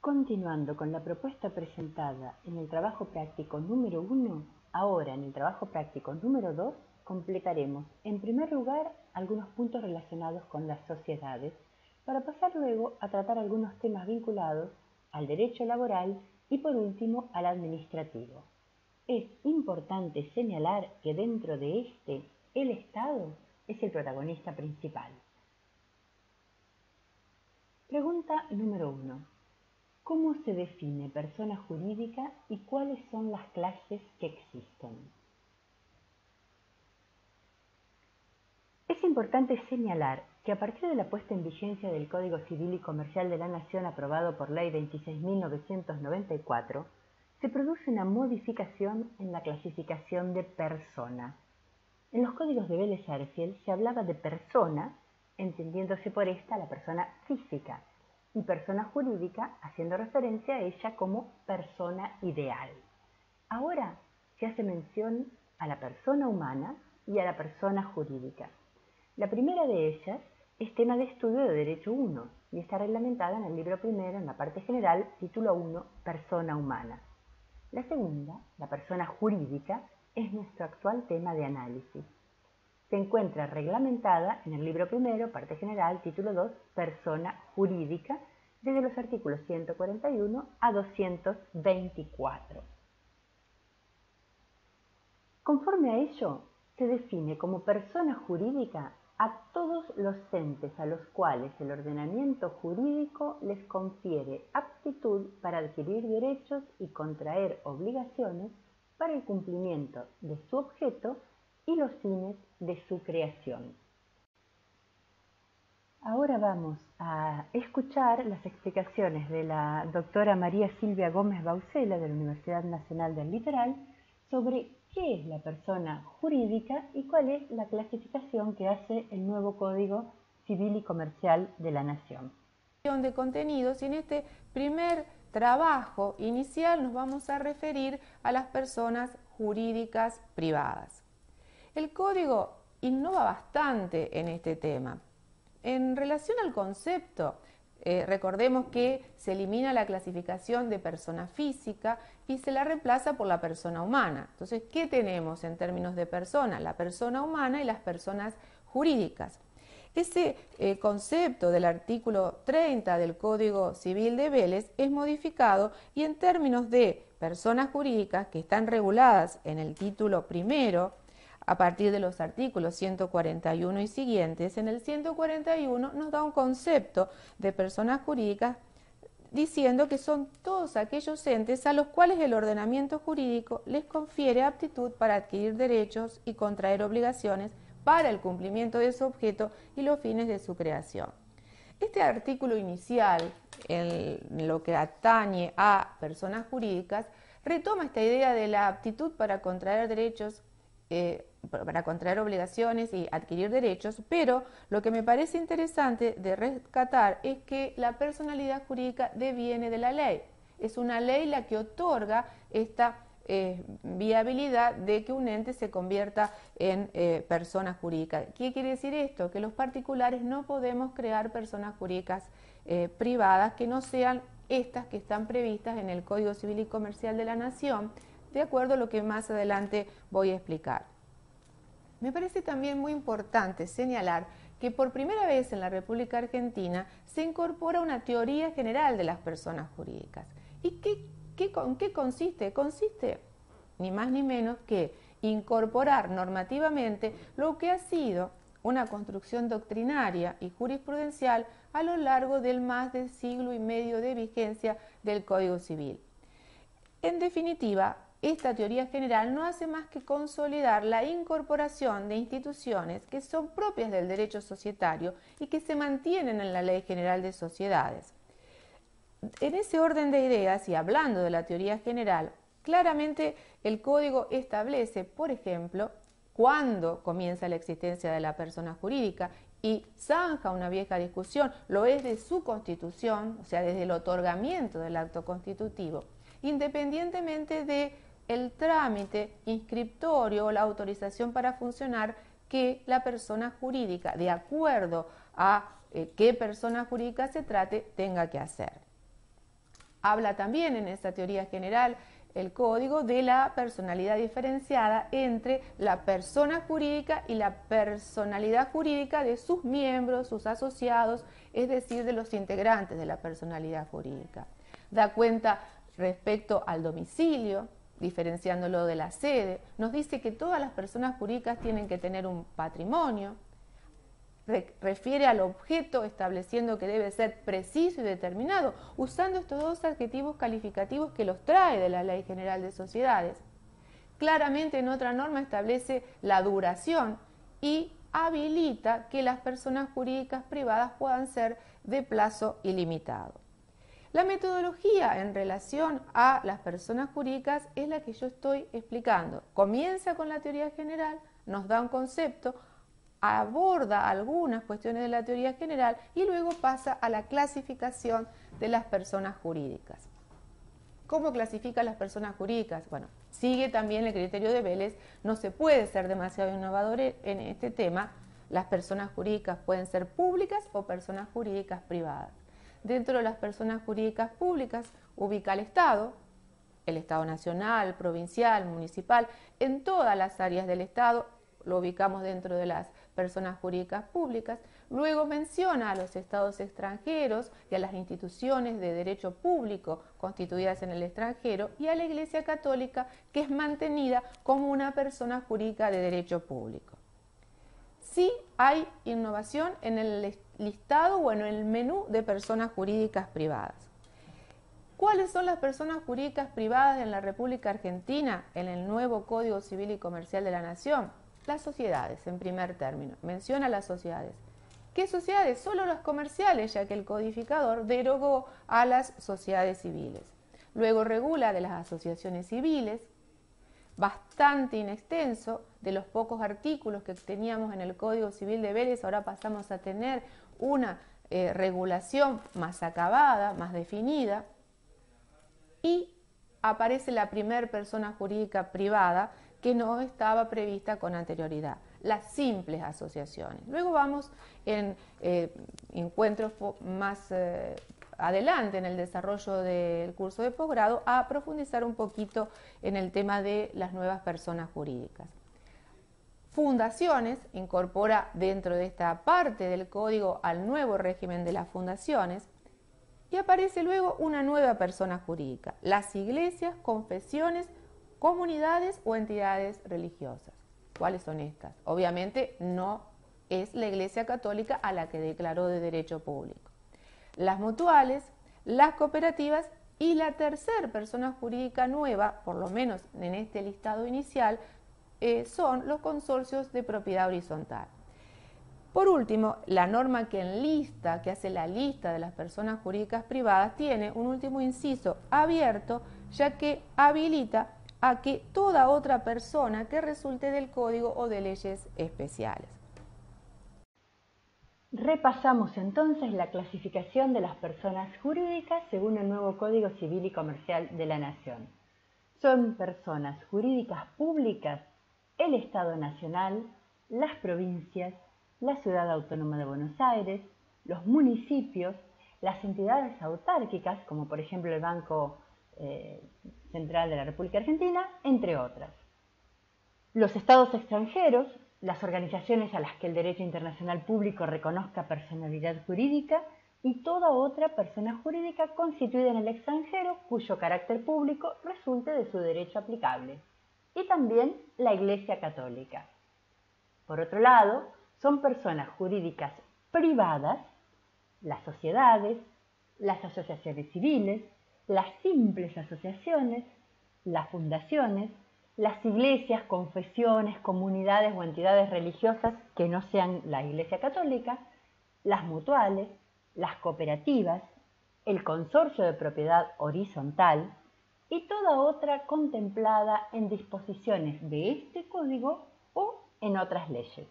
Continuando con la propuesta presentada en el trabajo práctico número 1, ahora en el trabajo práctico número 2 completaremos en primer lugar algunos puntos relacionados con las sociedades para pasar luego a tratar algunos temas vinculados al derecho laboral y por último al administrativo. Es importante señalar que dentro de este, el Estado es el protagonista principal. Pregunta número 1. ¿Cómo se define persona jurídica y cuáles son las clases que existen? Es importante señalar que a partir de la puesta en vigencia del Código Civil y Comercial de la Nación aprobado por Ley 26.994, se produce una modificación en la clasificación de persona. En los códigos de Vélez Sarsfield se hablaba de persona, entendiéndose por esta la persona física, y persona jurídica haciendo referencia a ella como persona ideal. Ahora se hace mención a la persona humana y a la persona jurídica. La primera de ellas es tema de estudio de Derecho 1 y está reglamentada en el libro primero, en la parte general, título 1, Persona humana. La segunda, la persona jurídica, es nuestro actual tema de análisis. Se encuentra reglamentada en el libro primero, parte general, título 2, Persona jurídica, desde los artículos 141 a 224. Conforme a ello, se define como persona jurídica a todos los entes a los cuales el ordenamiento jurídico les confiere aptitud para adquirir derechos y contraer obligaciones para el cumplimiento de su objeto y los fines de su creación. Ahora vamos a escuchar las explicaciones de la doctora María Silvia Gómez Bausela de la Universidad Nacional del Litoral sobre qué es la persona jurídica y cuál es la clasificación que hace el nuevo Código Civil y Comercial de la Nación. De contenidos, y en este primer trabajo inicial nos vamos a referir a las personas jurídicas privadas. El código innova bastante en este tema. En relación al concepto, recordemos que se elimina la clasificación de persona física y se la reemplaza por la persona humana. Entonces, ¿qué tenemos en términos de persona? La persona humana y las personas jurídicas. Ese concepto del artículo 30 del Código Civil de Vélez es modificado y en términos de personas jurídicas que están reguladas en el título primero, a partir de los artículos 141 y siguientes, en el 141 nos da un concepto de personas jurídicas diciendo que son todos aquellos entes a los cuales el ordenamiento jurídico les confiere aptitud para adquirir derechos y contraer obligaciones para el cumplimiento de su objeto y los fines de su creación. Este artículo inicial, en lo que atañe a personas jurídicas, retoma esta idea de la aptitud para contraer derechos, para contraer obligaciones y adquirir derechos, pero lo que me parece interesante de rescatar es que la personalidad jurídica deviene de la ley. Es una ley la que otorga esta viabilidad de que un ente se convierta en persona jurídica. ¿Qué quiere decir esto? Que los particulares no podemos crear personas jurídicas privadas que no sean estas que están previstas en el Código Civil y Comercial de la Nación, de acuerdo a lo que más adelante voy a explicar. Me parece también muy importante señalar que por primera vez en la República Argentina se incorpora una teoría general de las personas jurídicas. ¿Y ¿en qué consiste? Consiste ni más ni menos que incorporar normativamente lo que ha sido una construcción doctrinaria y jurisprudencial a lo largo del más de siglo y medio de vigencia del Código Civil. En definitiva, esta teoría general no hace más que consolidar la incorporación de instituciones que son propias del derecho societario y que se mantienen en la Ley General de Sociedades. En ese orden de ideas y hablando de la teoría general, claramente el Código establece, por ejemplo, cuándo comienza la existencia de la persona jurídica y zanja una vieja discusión, lo es de su constitución, o sea, desde el otorgamiento del acto constitutivo, independientemente del trámite inscriptorio o la autorización para funcionar que la persona jurídica, de acuerdo a qué persona jurídica se trate, tenga que hacer. Habla también en esta teoría general el código de la personalidad diferenciada entre la persona jurídica y la personalidad jurídica de sus miembros, sus asociados, es decir, de los integrantes de la personalidad jurídica. Da cuenta respecto al domicilio, diferenciándolo de la sede. Nos dice que todas las personas jurídicas tienen que tener un patrimonio. Refiere al objeto estableciendo que debe ser preciso y determinado, usando estos dos adjetivos calificativos que los trae de la Ley General de Sociedades. Claramente en otra norma establece la duración y habilita que las personas jurídicas privadas puedan ser de plazo ilimitado. La metodología en relación a las personas jurídicas es la que yo estoy explicando. Comienza con la teoría general, nos da un concepto, aborda algunas cuestiones de la teoría general y luego pasa a la clasificación de las personas jurídicas. ¿Cómo clasifica a las personas jurídicas? Bueno, sigue también el criterio de Vélez, no se puede ser demasiado innovador en este tema. Las personas jurídicas pueden ser públicas o personas jurídicas privadas. Dentro de las personas jurídicas públicas ubica el Estado nacional, provincial, municipal, en todas las áreas del Estado lo ubicamos dentro de las personas jurídicas públicas. Luego menciona a los estados extranjeros y a las instituciones de derecho público constituidas en el extranjero y a la Iglesia Católica, que es mantenida como una persona jurídica de derecho público. Sí hay innovación en el listado o en el menú de personas jurídicas privadas. ¿Cuáles son las personas jurídicas privadas en la República Argentina en el nuevo Código Civil y Comercial de la Nación? Las sociedades, en primer término. Menciona las sociedades. ¿Qué sociedades? Solo las comerciales, ya que el codificador derogó a las sociedades civiles. Luego regula de las asociaciones civiles, bastante inextenso, de los pocos artículos que teníamos en el Código Civil de Vélez, ahora pasamos a tener una regulación más acabada, más definida, y aparece la primera persona jurídica privada que no estaba prevista con anterioridad, las simples asociaciones. Luego vamos en encuentros más adelante en el desarrollo del curso de posgrado a profundizar un poquito en el tema de las nuevas personas jurídicas. Fundaciones, incorpora dentro de esta parte del código al nuevo régimen de las fundaciones y aparece luego una nueva persona jurídica, las iglesias, confesiones, comunidades o entidades religiosas. ¿Cuáles son estas? Obviamente no es la Iglesia Católica a la que declaró de derecho público. Las mutuales, las cooperativas y la tercera persona jurídica nueva, por lo menos en este listado inicial, son los consorcios de propiedad horizontal. Por último, la norma que enlista, que hace la lista de las personas jurídicas privadas, tiene un último inciso abierto, ya que habilita a que toda otra persona que resulte del código o de leyes especiales. Repasamos entonces la clasificación de las personas jurídicas según el nuevo Código Civil y Comercial de la Nación. Son personas jurídicas públicas el Estado Nacional, las provincias, la Ciudad Autónoma de Buenos Aires, los municipios, las entidades autárquicas, como por ejemplo el Banco Central de la República Argentina, entre otras. Los estados extranjeros, las organizaciones a las que el derecho internacional público reconozca personalidad jurídica y toda otra persona jurídica constituida en el extranjero cuyo carácter público resulte de su derecho aplicable. Y también la Iglesia Católica. Por otro lado, son personas jurídicas privadas, las sociedades, las asociaciones civiles, las simples asociaciones, las fundaciones, las iglesias, confesiones, comunidades o entidades religiosas que no sean la Iglesia Católica, las mutuales, las cooperativas, el consorcio de propiedad horizontal y toda otra contemplada en disposiciones de este código o en otras leyes.